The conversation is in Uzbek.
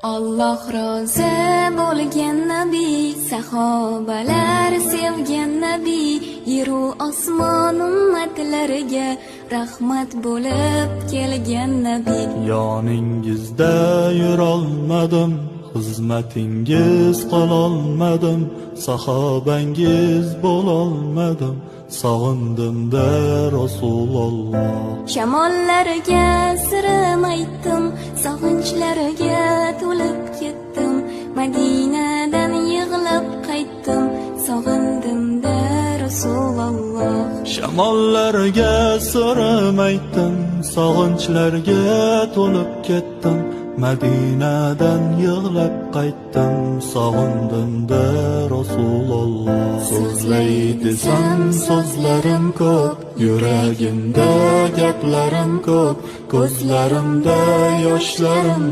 Alloh rozi bo'lgan nabi, sahobalar sevgan nabi, yeru osmon ummatlariga rahmat bo'lib kelgan nabi. Yoningizda yurolmadim, xizmatingiz qilolmadim, sahobangiz bo'lolmadim, sog'indim-da Rasululloh. Shamollariga sirim aytdim, sog'inchlariga to'lib ketdim, Madinadan yig'lab qaytdim, sog'indim-da Rasululloh. Shamollariga sirim aytdim, sog'inchlarga to'lib ketdim, Madinadan yig'lab qaytdim, sog'indim-da Rasululloh. So'zlay desam so'zlarim ko'p, yuragimda gaplarim ko'p, ko'zlarimda yoshlarim